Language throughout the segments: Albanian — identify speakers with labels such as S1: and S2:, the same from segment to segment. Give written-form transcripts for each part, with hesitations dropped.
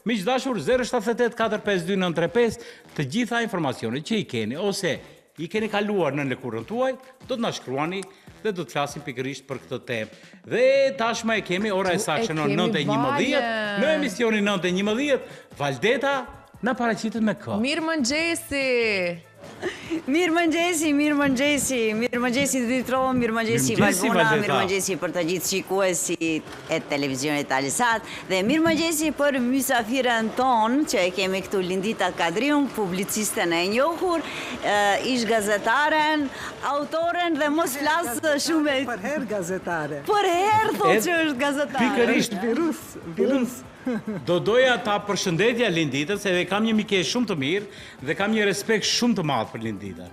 S1: Miqdashur 078 452 935, të gjitha informacionet që i keni, ose i keni kaluar në lëkurën tuaj, do të na shkruani dhe do të flasim pikërisht për këtë temë. Dhe tashmë e kemi, ora e saktë në 9:11, në emisionin 9:11, Valdeta na paraqitet me kë.
S2: Mirëmëngjesi!
S3: Mirëmëngjesi Ditro, mirëmëngjesi Valbona, mirëmëngjesi për të gjithë shikuesit e televizionit Alisat dhe mirëmëngjesi për mysafirën ton që e kemi këtu Lindita Kadriun, publicisten e njohur, ish gazetaren, autoren dhe mos flasë shumë
S4: për herë gazetare.
S3: Për herë thotë që është gazetare.
S1: Pikërisht
S4: Virus.
S1: Do doja ta përshëndetja Linditën, se kam një mikesh shumë të mirë dhe kam një respekt shumë të madh për Linditën.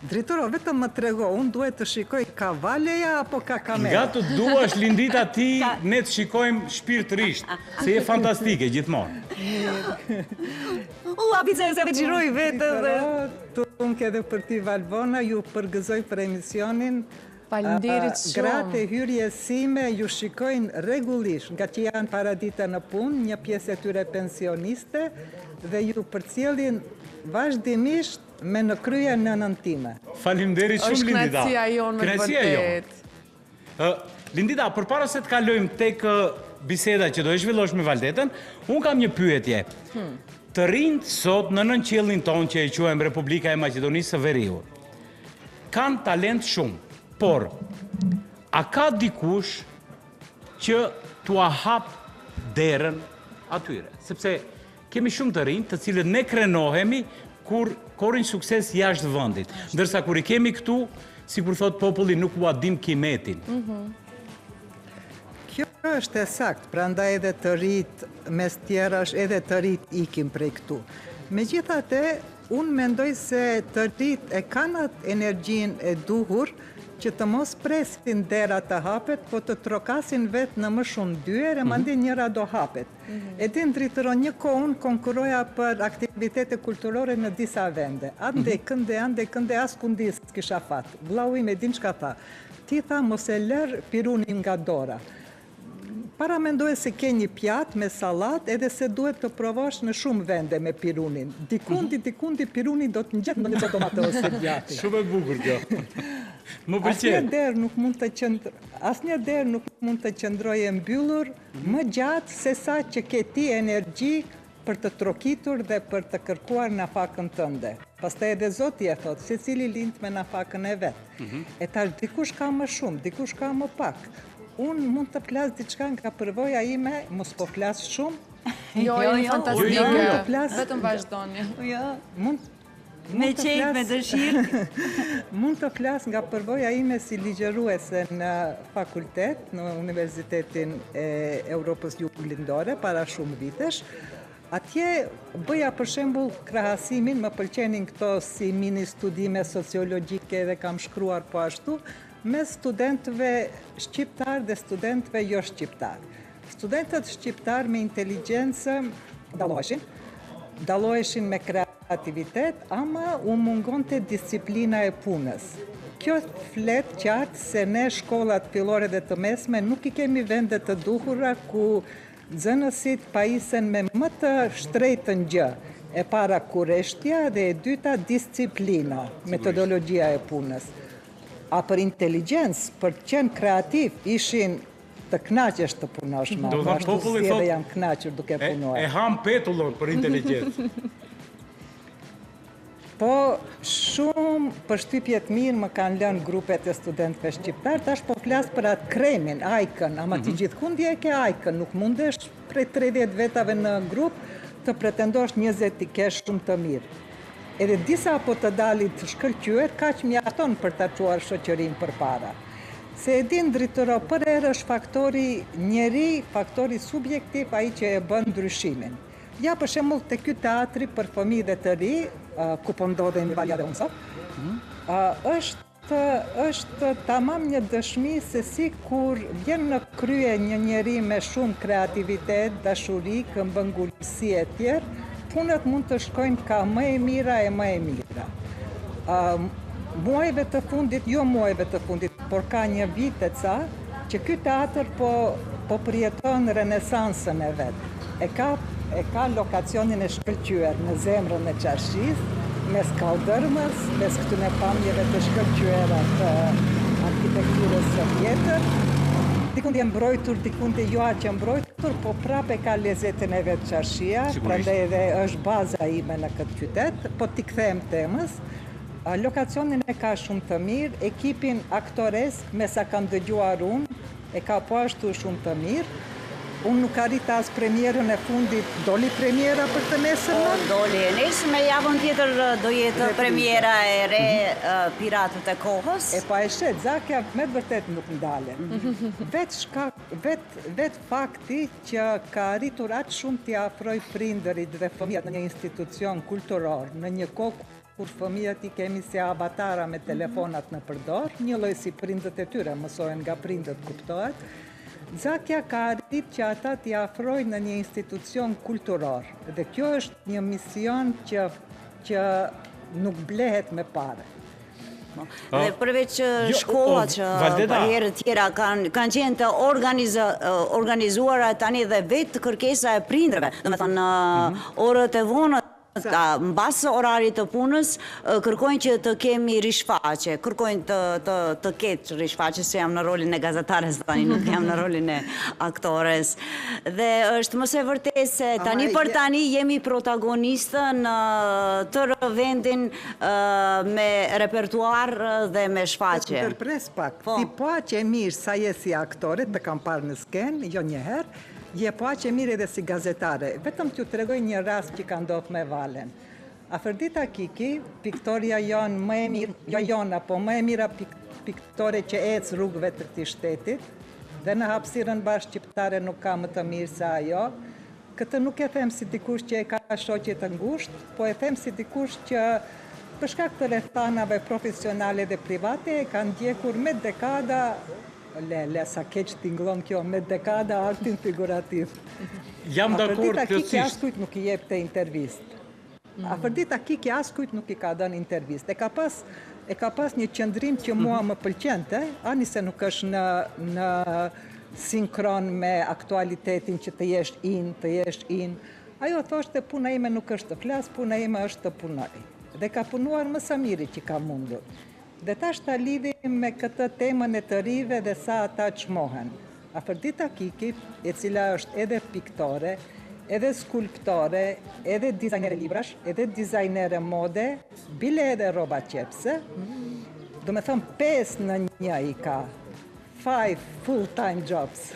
S4: Drejtoro, vetëm më trego, unë duhet të shikoj ka valeja apo ka kamera?
S1: Nga të duash Lindita ti, ne të shikojmë shpirtërisht, se je fantastike gjithmonë.
S3: Apice se gjiroj vetë dhe...
S4: Tu unë ke dhe për ti Valbona, ju përgëzoj për emisionin.
S2: Faleminderit shumë.
S4: Gratë e hyrjes sime ju shikojnë rregullisht, nga që janë paradita në punë, një pjesë e tyre pensioniste, dhe ju përcjellin vazhdimisht me në krye nënën time.
S1: Faleminderit shumë Lindita.
S2: Është kënaqësia jonë me vërtet.
S1: Lindita, përpara se të kalojmë tek biseda që do e zhvillosh me Valdetën, unë kam një pyetje. Të rinjt sot në nënqellin tonë që e quajmë Republika e Maqedonisë së Veriut, kanë talent shumë. Por, a ka dikush që t'ua hap derën atyre? Sepse kemi shumë të rinj të cilët ne krenohemi kur korin sukses jashtë vendit. Ndërsa kur i kemi këtu, si kur thot populli, nuk ua dim kimetin.
S4: Kjo është e saktë, prandaj edhe të rritë mes tjerash, edhe të rritë ikim prej këtu. Megjithatë, unë mendoj se të rritë e kanë atë energjinë e duhur që të mos presin dera të hapet, po të trokasin vetë në më shumë dyere, mandi njëra do hapet. E din Drejtoro, një kohë unë konkuroja për aktivitete kulturore në disa vende. Ande kënde, as kundis kisha fatë. Vllau im e din çka tha. Ti tha mos e lër pirunin nga dora. Para mendoj se ke një pjatë me salat, edhe se duhet të provosh në shumë vende me pirunin. Dikundi pirunin do të ngjet në një tomate ose djati.
S1: Shumë e bukur kjo. Më pëlqen.
S4: Asnjë derë nuk mund të qëndrojë mbyllur më gjatë se sa që ke ti energji për të trokitur dhe për të kërkuar nafakën tënde. Pastaj edhe Zoti e thotë, secili lind me nafakën e vet. E tash dikush ka më shumë, dikush ka më pak. Unë mund të flas diçka nga përvoja ime, mos po flas shumë.
S2: Jo, fantastike. Vetëm vazhdoni.
S3: Me qejf, me dëshirë.
S4: Mund të flas nga përvoja ime si ligjëruese në fakultet, në Universitetin e Europës Juglindore, para shumë vitesh. Atje bëja për shembull krahasimin, më pëlqenin këto si mini studime sociologjike dhe kam shkruar po ashtu, me studentëve shqiptar dhe studentëve jo shqiptar. Studentët shqiptar me inteligjencë dalloheshin me kreativitet, ama u mungonte disiplina e punës. Kjo flet qartë se ne shkollat fillore dhe të mesme nuk i kemi vende të duhura ku nxënësit pajisen me më të shtrejtën gjë. E para kurreshtja dhe e dyta disiplina, metodologjia e punës. A për inteligjencë, për të qenë kreativ, ishin të knaqesh të punosh me.
S1: Do thënë populli thotë,
S4: jam knaqur duke punuar.
S1: E ham petullon për inteligjencë.
S4: Po, shumë përshtypjet mirë më kanë lënë grupet e studentëve shqiptar, tash po flas për atë kremin, ajkën, ama ti gjithkundje e ke ajkën, nuk mundesh prej 30 vetave në grup të pretendosh 20 i kesh shumë të mirë. Edhe disa po të dalin të shkëlqyer, kaq mjafton për ta çuar shoqërinë përpara. Se e din Drejtoro, për herë është faktori njeri, faktori subjektiv, ai që e bën ndryshimin. Ja, për shembull, te ky teatri për fëmijë dhe të ri, ku po ndodhen Valja dhe unë sot, është tamam një dëshmi se si kur vjen në krye një njeri me shumë kreativitet, dashuri, këmbëngulësi e tjerë, punët mund të shkojnë ka më e mira e më e mira. Muajve të fundit, por ka një vit e ca, që ky teatr po po përjeton renesansën e vetë. E ka lokacionin e shkëlqyer në zemrën e Çarshis, mes kaldërmës, mes këtyne pamjeve të shkëlqyera të arkitekturës së vjetër. Dikund e mbrojtur, dikund e jo aq e mbrojtur, po prapë ka lezetën e vetë Çarshia, prandaj edhe është baza ime në këtë qytet, po t'i kthehem temës. Lokacionin e ka shumë të mirë, ekipin aktoresk, me sa kam dëgjuar unë, e ka po ashtu shumë të mirë. Unë nuk arrita as premierën e fundit, doli premiera për të nesërmen?
S3: Doli e nesërme, javën tjetër do jetë premiera e re Piratët e Kohës.
S4: E pa e shet, Zakja me të vërtet nuk ndalen. Vet fakti që ka arritur atë shumë t'i afroj prindërit dhe fëmijët në një institucion kulturor, në një kohë kur fëmijët i kemi si avatara me telefonat në përdor, një lloj si prindët e tyre, mësohen nga prindët, kuptohet. Zakja ka arrit që ata t'i afrojnë në një institucion kulturor. Dhe kjo është një mision që nuk blehet me pare.
S3: Dhe përveç shkollat që për herë tjera kanë qenë të organizuara tani dhe vetë kërkesa e prindërve. Do me thënë, orët e vonë mbas orarit të punës, kërkojnë që të kemi rishfaqe, kërkojnë të ketë rishfaqe, se jam në rolin e gazetares tani, nuk jam në rolin e aktores. Dhe është mëse vërtet se tani për tani jemi protagonistë në tërë vendin me repertuar dhe me shfaqe.
S4: Të tërpres pak, ti po që e mirë sa je si aktore, të kam parë në sken, jo njëherë, je po aq e mirë edhe si gazetare. Vetëm t'ju tregoj një rast që ka ndodhur me Valen. Afërdita Kiki, piktoria jonë më e mirë, jo jona, po më e mira piktore që ecë rrugëve të këtij shtetit, dhe në hapësirën bashkëqiptare nuk ka më të mirë se ajo. Këtë nuk e them si dikush që e ka shoqe të ngushtë, po e them si dikush që për shkak të rrethanave profesionale dhe private e ka ndjekur me dekada. Le, sa keq t'inglon kjo, me dekada artin figurativ.
S1: Jam dakord
S4: plotësisht. Afërdita Kiki askujt nuk I jep të intervist. Afërdita Kiki askujt nuk I ka dënë intervist. E ka pas një qëndrim që mua më pëlqente, ani se nuk është në sinkron me aktualitetin që të jesh in. Ajo thoshte puna ime nuk është të flas, puna ime është të punoj. Dhe ka punuar më së miri që ka mundur. Dhe tash ta lidhim me këtë temën e të rive dhe sa ata çmohen. Afërdita Kiki, e cila është edhe piktore, edhe skulptore, edhe dizajnere librash, edhe dizajnere mode, bile edhe roba qepse, do me thëmë 5 në 1 I ka, 5 full-time jobs.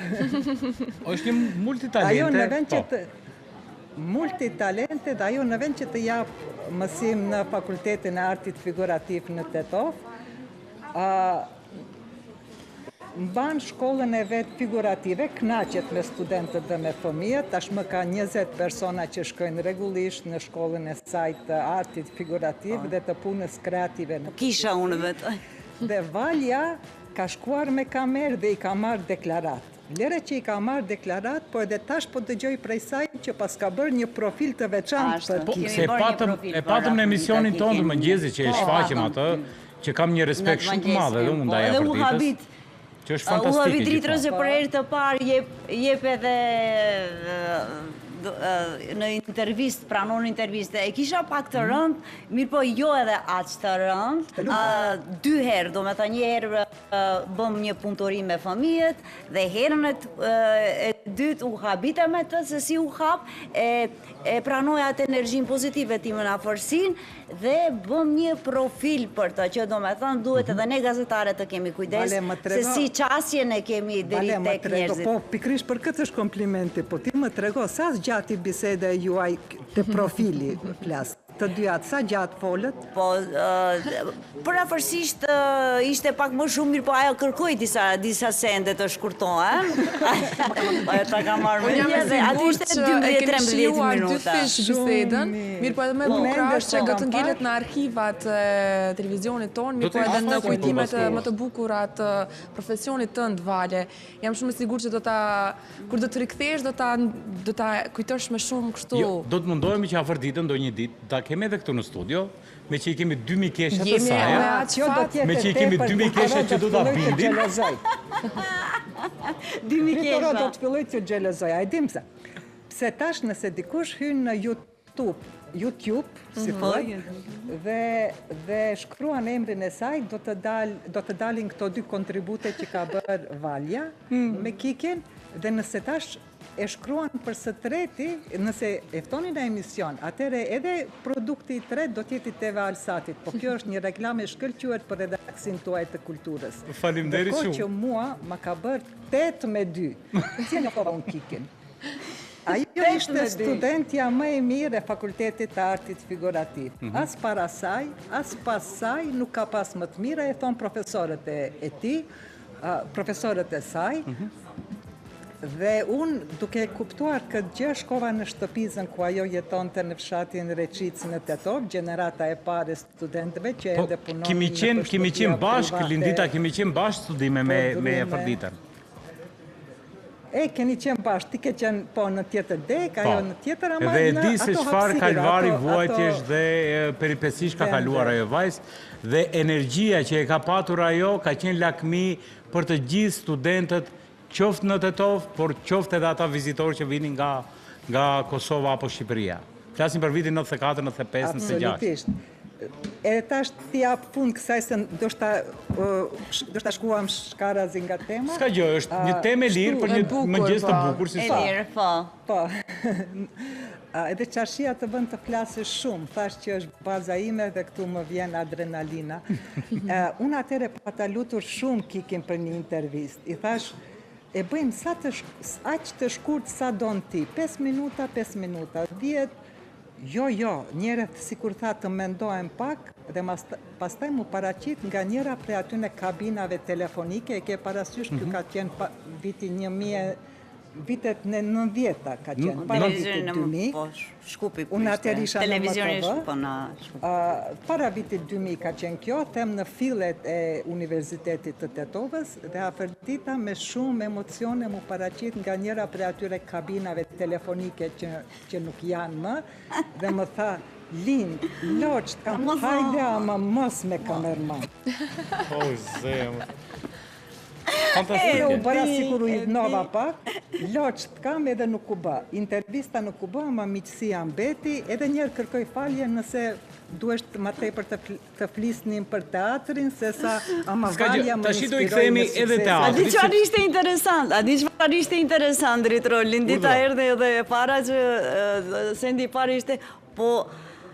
S1: është një multitalente,
S4: multitalente, dhe ajo në vend që të japë mësim në Fakultetin e Artit Figurativ në Tetov, mban shkollën e vetë figurative, knaqet me studentët dhe me fëmijët, tashmë ka 20 persona që shkojnë rregullisht në shkollën e saj të artit figurativ dhe të punës kreative.
S3: Kisha unë vetë.
S4: Dhe Valja ka shkuar me kamerë dhe I ka marrë deklarat. Lere që I ka marrë deklarat, po edhe tash po dëgjoj prej saj që pas ka bërë një profil të veçantë për Kiki.
S1: Se e patëm në emisionin tonë të mëngjesi që e shfaqim atë, që kam një respekt shumë të madhe dhe unë ndaj Afërditës, që është fantastike.
S3: U habit Ritrose për herë të parë jep edhe në intervist, pranon interviste, e kisha pak të rënd, mirë po jo edhe aq të rënd, 2 herë, do me thënë një herë bëm një punëtori me fëmijët, dhe herën e dytë u habita me të, se si u hap, e pranoj atë energjin pozitive ti më në afërsin, dhe bëm një profil për të, që do me thënë duhet edhe ne gazetare të kemi kujdes, se si qasje ne kemi deri tek njerëzit.
S4: Po, pikrish për këtë është komplimenti, po ti më trego, sa gjatë biseda juaj të profili flas? Të dyat, sa gjatë folët?
S3: Po, përafërsisht ishte pak më shumë mirë, po ajo kërkoj disa sende të shkurtohen. Ajo ta ka marrë më një dhe aty ishte 12-13 minuta.
S2: 2 fish bisedën, mirë po edhe me bukrash që do të ngjitet në arkivat televizionit tonë, mirë po edhe në kujtimet më të bukura të profesionit tënd, Vale. Jam shumë e sigurt që kur do të rikthesh do ta kujtosh më shumë kështu.
S1: Jo, do të mundohemi që Afërditën ndonjë ditë ta kemi edhe këtu në studio, me që I kemi 2000 kesha të saja, me që I kemi 2000 kesha që do ta bindin.
S3: Dimi
S4: Pritoro do
S3: kesha.
S4: të filloj të xhelozoj. A e dim pse? Pse tash nëse dikush hyn në YouTube, si thuhet, dhe shkruan emrin e saj, do të dalin këto 2 kontribute që ka bërë Valja me Kikin, dhe nëse tash e shkruan për së treti, nëse e ftonin në emision, atëre edhe produkti i tret do t'jeti TV Alsatit, po kjo është një reklam e shkëlqyer për redaksin tuaj të kulturës.
S1: Faleminderit
S4: Ndërkohë
S1: shumë.
S4: që mua ma ka bërë 8-2. Si e njofova unë Kikin? Ajo ishte studentja më e mirë e Fakultetit të Artit Figurativ. As para saj, as pas saj, nuk ka pas më të mira, e thonë profesorët e ti, profesorët e saj. Dhe unë, duke kuptuar këtë gjë, shkova në shtëpizën ku ajo jetonte në fshatin Reqic në Tetov, gjenerata e pare studentëve që edhe punonin në
S1: Kemi qenë bashkë, Lindita, kemi qenë bashkë studime me Efërditën.
S4: E, keni qenë bashkë, ti ke qenë po në tjetër dek, ajo në tjetër, ama
S1: Dhe
S4: në
S1: di se
S4: ato
S1: çfarë
S4: hapësirë,
S1: kalvari
S4: ato-
S1: vuajtjesh dhe peripecish ka kaluar ajo vajzë, dhe energjia që e ka patur ajo ka qenë lakmi për të gjithë studentët, qoftë në Tetov, por qoftë edhe ata vizitorë që vinin nga Kosova apo Shqipëria. Flasim për vitin 94, 95, 96.
S4: Absolutisht. E tash ti jap fund kësaj se do shta shkuam shkarazi nga tema.
S1: Ska gjë, është një temë e lirë për
S2: e
S1: një
S2: bukur,
S1: mëngjes të
S2: po.
S1: bukur si
S3: E
S1: sa.
S3: lirë, po.
S4: Po. Edhe qashia të vënd të flasë shumë, thash që është baza ime dhe këtu më vjen adrenalina. Unë atere pa ta lutur shumë Kikin për një intervist. I thash, e bëjmë aq të shkurt sa don ti, 5 minuta, 10, jo, njerët si kur tha të mendohem pak, dhe pastaj mu paraqit nga njëra prej atyne kabinave telefonike, e ke parasysh kjo ka qenë vitet në 90-ta ka qenë, para vitit 2000.
S3: Po, Shkupi.
S4: Unë atër isha në
S3: Televizioni
S4: MTV.
S3: po në Shkupi.
S4: Para vitit 2000 ka qenë kjo, them në fillet e Universitetit të Tetovës, dhe Afërdita me shumë emocione mu paraqit nga njëra prej atyre kabinave telefonike që nuk janë më, dhe më tha, Lind, loqt, kam hajde ama mos me kamerman.
S1: O, zemë.
S4: Dhe u
S1: Fantastike.
S4: bëra sikur u idnova pak, loqt kam edhe nuk u bë. Intervista nuk u bë, ama miqësia mbeti, edhe njerë kërkoj falje nëse duhesh më tepër të flisnim për teatrin, se sa ama
S1: Ska gjë,
S4: Valja më
S1: tash do i
S4: inspiroi
S1: kthehemi
S4: në
S1: edhe
S4: sukses.
S1: teatrit.
S3: A di çfarë ishte interesant? A di çfarë ishte interesant, Dritro? Lindita erdhe edhe e para që sendi i parë ishte, po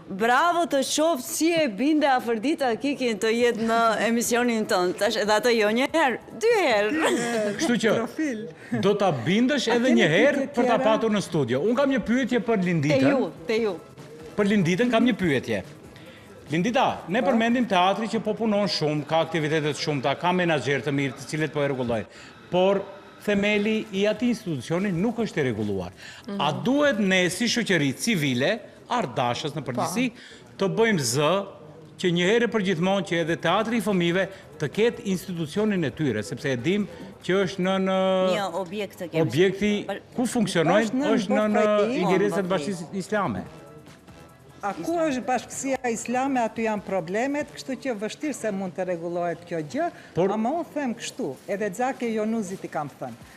S3: bravo të qoftë si e binde Afërdita Kikin të jetë në emisionin tonë. Tash edhe ato jo një herë, 2 herë.
S1: Kështu që
S4: Profil.
S1: do ta bindësh edhe
S4: keni
S1: një herë
S4: pyetje
S1: për ta
S4: tjera?
S1: patur në studio. Unë kam një pyetje për Linditën.
S3: Te ju.
S1: Për Linditën kam një pyetje. Lindita, ne përmendim teatri që po punon shumë, ka aktivitetet shumëta, ka menaxher të mirë, të cilët po e rregullojnë. Por themeli i atij institucioni nuk është i rregulluar. A duhet ne si shoqëri civile, ardashës në përgjithësi, të bëjmë zë që një herë për gjithmonë që edhe teatri i fëmijëve të ketë institucionin e tyre, sepse e dim që është në
S3: Një objekt të kemi.
S1: objekti ku funksionojnë është në ingjerencën e Bashkisë Islame.
S4: A ku është Bashkësia Islame, aty janë problemet, kështu që vështirë se mund të rregullohet kjo gjë, ama unë them kështu, edhe Xhake Jonuzit i kam thënë.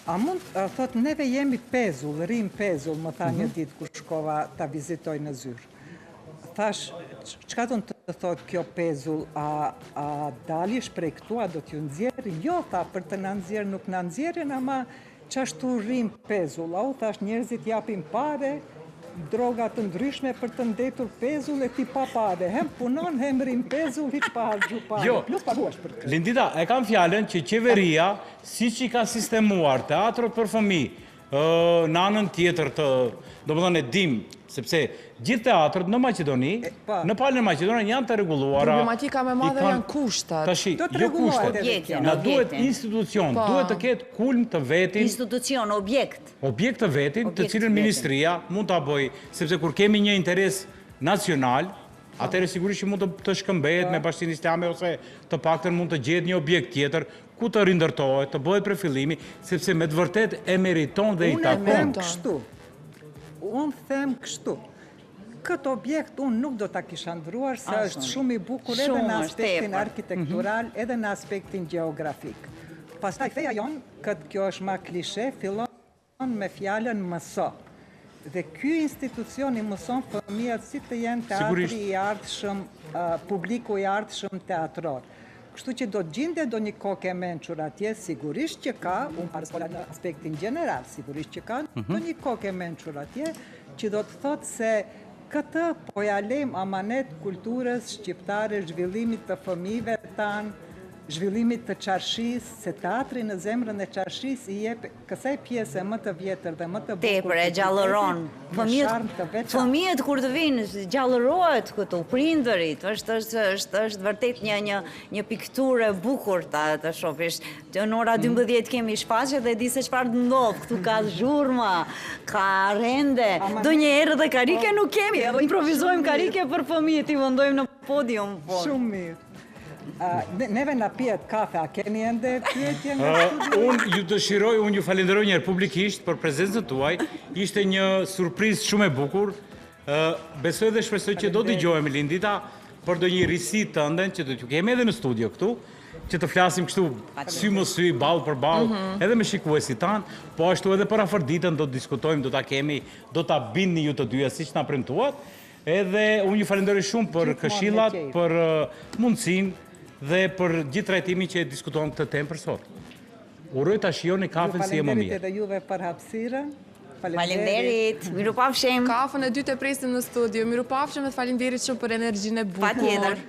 S4: A mund, thot, neve jemi pezull, rrim pezull, më tha një ditë kur shkova ta vizitoj në Zyrë. Thash, çka do të thot kjo pezull, a dalish prej këtu, a do t'ju nxjerrë? Jo, tha, për të na nxjerrë nuk na nxjerrin, ama çashtu rrim pezull. Au, thash, njerëzit japin pare, droga të ndryshme për të ndetur pezull e ti pa pare. Hem punon, hem rrim pezull, hiç pa harxhu pare.
S1: Jo.
S4: Plus paguash për këtë.
S1: Lindita, e kam fjalën që qeveria, si që i ka sistemuar teatrot për fëmijë, në anën tjetër të, do më thënë e dim, sepse gjithë teatrët në Maqedoni, në palën e Maqedoni janë të rregulluara.
S2: Problematika më e madhe janë kushtet.
S1: Tashi,
S4: Do të
S1: jo
S4: rregullohet
S1: kushtet.
S4: edhe kjo.
S1: Na duhet
S3: Objektin.
S1: institucion, duhet të ketë kulm të vetin,
S3: Institucion, objekt.
S1: objekt të vetin, të
S3: Objekt
S1: cilën
S3: të
S1: ministria mund ta bëjë, sepse kur kemi një interes nacional, atëherë sigurisht që mund të shkëmbehet me Bashkinë Islame ose të paktën mund të gjetë një objekt tjetër ku të rindërtohet, të bëhet përfillimi, sepse me të vërtet e meriton dhe i
S4: Unë
S1: takon.
S4: them kështu. Unë them kështu. Këtë objekt unë nuk do ta kisha ndruar, se është shumë i bukur edhe
S3: Shumë
S4: në
S3: është,
S4: aspektin
S3: tepër.
S4: arkitektural, edhe në aspektin gjeografik. Pastaj feja jonë, këtë kjo është ma klishe, fillon me fjalën mëso. Dhe ky institucion i mëson fëmijët si të jenë teatri i ardhshëm, publiku i ardhshëm teatror. Kështu që do të gjinde do një kokë e mençur atje, sigurisht që ka, unë parë skola në aspektin general, sigurisht që ka, do një kokë e mençur atje, që do të thotë se këtë po ja lejmë amanet kulturës shqiptare, zhvillimit të fëmijëve tanë, zhvillimit të qarshis, se teatri në zemrën e qarshis i jep kësaj pjesë më të vjetër dhe më të bukur.
S3: Tepër e gjallëron. Fëmijët kur të vinë, gjallërohet këtu, prindërit, është vërtet një pikturë e bukur të shofish. Në ora 12 kemi shfaqje dhe di se çfarë ndodh, këtu ka zhurma, ka rende, do një herë dhe karike nuk kemi, improvizojmë karike për fëmijët, i vendojmë në podium.
S4: Shumë mirë. Neve na pijet kafe, a keni ende pyetje nga studio?
S1: Unë ju dëshiroj, unë ju falenderoj njerë publikisht për prezencën tuaj. Ishte një surprizë shumë e bukur. Besoj dhe shpresoj që do dëgjojmë Lindita për do një risi të ndën që do t'ju kemi edhe në studio këtu, që të flasim kështu sy më sy, ballë për ballë, edhe me shikuesit tanë, po ashtu edhe për afër ditën do të diskutojmë, do ta kemi, do ta bindni ju të dyja siç na premtuat. Edhe unë ju falenderoj shumë për këshillat, për mundësinë dhe për gjithë trajtimin që e diskutojmë këtë temë për sot. Uroj ta shijoni kafen si e më mirë.
S4: Faleminderit edhe juve për hapësirën.
S3: Faleminderit. Mirupafshim.
S2: Kafën e dytë e presim në studio. Mirupafshim dhe faleminderit shumë për energjinë e bukur.
S3: Patjetër.